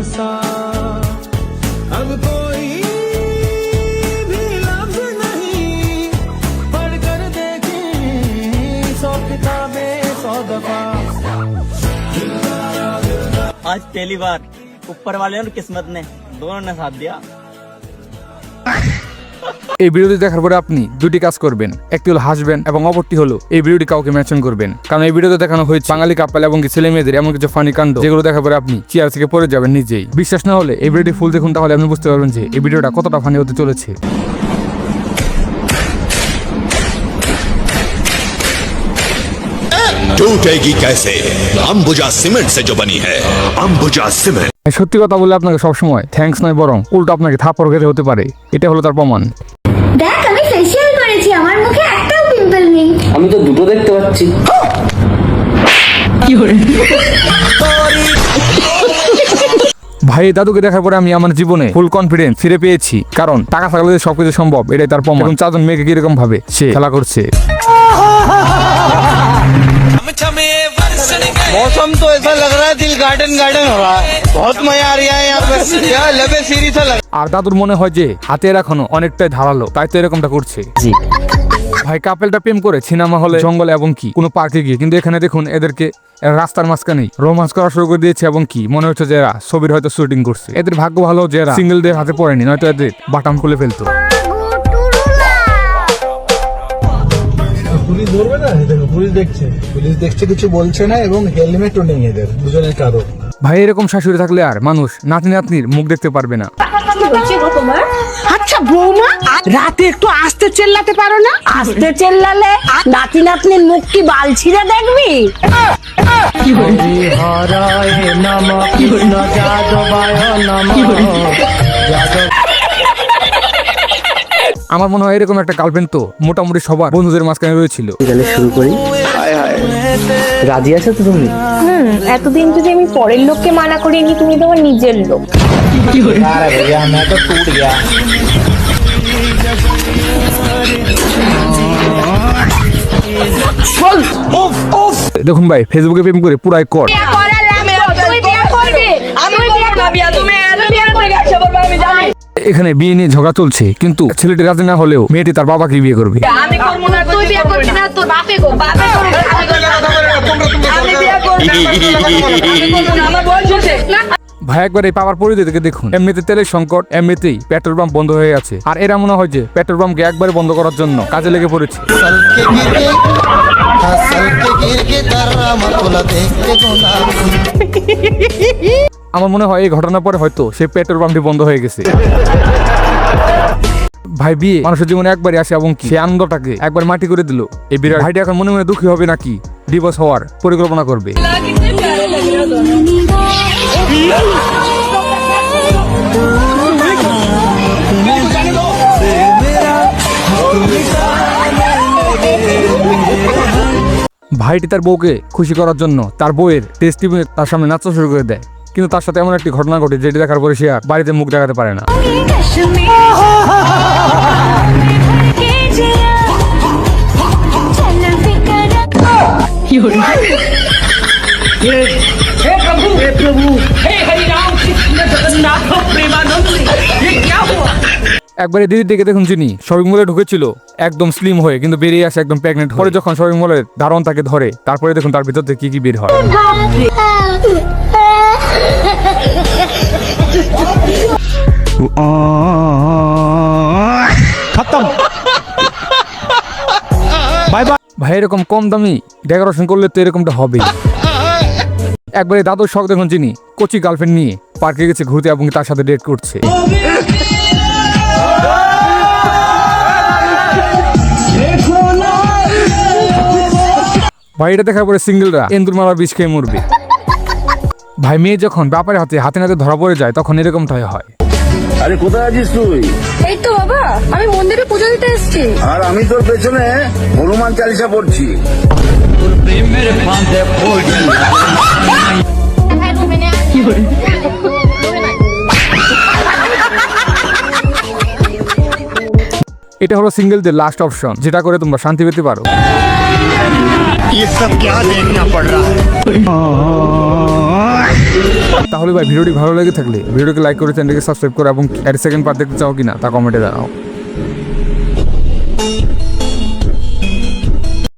सा अब कोई भी लफ्ज नहीं पढ़ कर देखें 100 किताबें 100 दफा। आज पहली बार ऊपर वाले और किस्मत ने दोनों ने साथ दिया। এই ভিডিওটি দেখার পরে আপনি দুটি কাজ করবেন, একটি হলো হাসবেন এবং অপরটি হলো এই ভিডিওটি কাউকে মেনশন করবেন, কারণ এই ভিডিওতে দেখানো হয়েছে বাঙালি কাপল এবং ছেলে মেয়েদের এমন কিছু ফানি কাণ্ড যেগুলো দেখার পরে আপনি চেয়ার থেকে পড়ে যাবেন নিজেই। বিশ্বাস না হলে এই ভিডিওটি ফুল দেখুন, তাহলে আপনি বুঝতে পারবেন যে এই ভিডিওটা কতটা ফানি হতে চলেছে। टूटेगी कैसे? अंबुजा सीमेंट से जो बनी है, अंबुजा सीमेंट। সত্যি কথা বলে আপনাকে সবসময় থ্যাঙ্কস নয় বরং উল্টো আপনাকে থাপ্পড় খেতে হতে পারে, এটা হলো তার প্রমাণ। দেখ আমি ফেসিয়াল করেছি, আমার মুখে একটাও পিম্পল নেই। আমি তো দুটো দেখতে পাচ্ছি। ভাই দাদুকে দেখার পরে আমি আমার জীবনে ফুল কনফিডেন্স ফিরে পেয়েছি, কারণ টাকা থাকলে সবকিছু সম্ভব, এটাই তার প্রমাণ। এবং চারজন মেয়েকে কিরকম ভাবে সে খেলা করছে। मौसम तो ऐसा लग रहा है दिल गार्डन गार्डन हो रहा है, बहुत मजा आ रहा है यहाँ पे, यार लबे सीरी सा लग। আর দাদুর মনে হয় যে হাতের এখনো অনেকটাই ধারালো, তাই তো এরকমটা করছে। ভাই কাপেলটা প্রেম করে সিনেমা হলে, জঙ্গলে এবং কি কোনো পার্কে গিয়ে, কিন্তু এখানে দেখুন এদেরকে রাস্তার মাঝখানেই রোমান্স করা শুরু করে দিয়েছে এবং কি মনে হচ্ছে যে এরা ছবির হয়তো শুটিং করছে। এদের ভাগ্য ভালো যে এরা সিঙ্গেলদের হাতে পড়েনি, নয়তো এদের বাটাম খুলে ফেলতো। পুলিশ ধরবে না, দেখো পুলিশ দেখছে কিছু বলছে না, এবং হেলমেটও নেই এদের দুজনের কারো। ভাই এরকম শাশুড়ি থাকলে আর মানুষ নাতি নাতনির মুখ দেখতে পারবে না। আচ্ছা বৌমা, রাতে একটু আস্তে চেল্লাতে পারো না? আস্তে চেল্লালে নাতি নাতনির মুখ কি বাল ছিঁড়ে দেখবি? আমার মনে হয় এরকম একটা গার্লফ্রেন্ড তো মোটামুটি সবার বন্ধুদের মাঝখানে রয়েছিল। শুরু করি। রাজি আছো তো তুমি? এতদিন যদি আমি পরের লোককে মানা করিনি, তুমি তোমার নিজের লোক। দেখুন ভাই ফেসবুকে প্রেম করে পুরাই কর। এখানে বিয়ে নিয়ে ঝগড়া চলছে, কিন্তু ছেলেটি রাজি না হলেও মেয়েটি তার বাবাকে বিয়ে করবে। ভাই একবার এই পাওয়ার পরিধি থেকে দেখুন, এমনিতে তেলের সংকট, এমনিতেই পেট্রোল পাম্প বন্ধ হয়ে আছে, আর এরা মনে হয় যে পেট্রোল পাম্পকে একবারে বন্ধ করার জন্য কাজে লেগে পড়েছে। আমার মনে হয় এই ঘটনার পরে হয়তো সেই পেট্রোল পাম্পটি বন্ধ হয়ে গেছে। ভাই বিয়ে মানুষের জীবনে একবারই আসে এবং সেই আনন্দটাকে একবার মাটি করে দিল। এই বিরাট ভাইটি এখন মনে মনে দুঃখী হবে নাকি ডিভোর্স হওয়ার পরিকল্পনা করবে। ভাইটি তার বউকে খুশি করার জন্য তার বউয়ের টেস্টি তার সামনে নাচতে শুরু করে দেয়, কিন্তু তার সাথে এমন একটি ঘটনা ঘটে যেটি দেখার পরে সে আর বাড়িতে মুখ দেখাতে পারে না। একবারে দিদির দিকে দেখুন, যিনি শপিং মলে ঢুকেছিল একদম স্লিম হয়ে, কিন্তু বেরিয়ে আসে একদম প্রেগনেন্ট হয়ে। যখন শপিং মলের ধারণ তাকে ধরে, তারপরে দেখুন তার ভিতর থেকে কি বের হয়। ভাই এরকম কম দামি ডেকোরেশন করলে তো এরকমটা হবেই। একবারে দাদুর শখ দেখুন, যিনি কোচি গার্লফ্রেন্ড নিয়ে পার্কে গেছে ঘুরতে এবং তার সাথে ডেট করছে। ভাই এটা দেখার পরে সিঙ্গেলরা এন্দুর মারা বিষ খেয়ে মরবে। ভাই মেয়ে যখন বাপের হাতে হাতে নাতে ধরা পড়ে যায়, তখন এরকমটাই হয়। আরে কোথায় আছিস তুই? এই তো বাবা, আমি মন্দিরে পুজো দিতে এসেছি। আর আমি তোর পেছনে হনুমান চালিসা পড়ছি। এটা হলো সিঙ্গেলদের লাস্ট অপশন, যেটা করে তোমরা শান্তি পেতে পারো। ये सब क्या देखना पड़ रहा है? তাহলে ভাই ভিডিওটি ভালো লেগে থাকলে ভিডিওকে লাইক করে চ্যানেলকে সাবস্ক্রাইব করো এবং এর সেকেন্ড পার্ট দেখতে চাও কিনা তা কমেন্টে জানাও।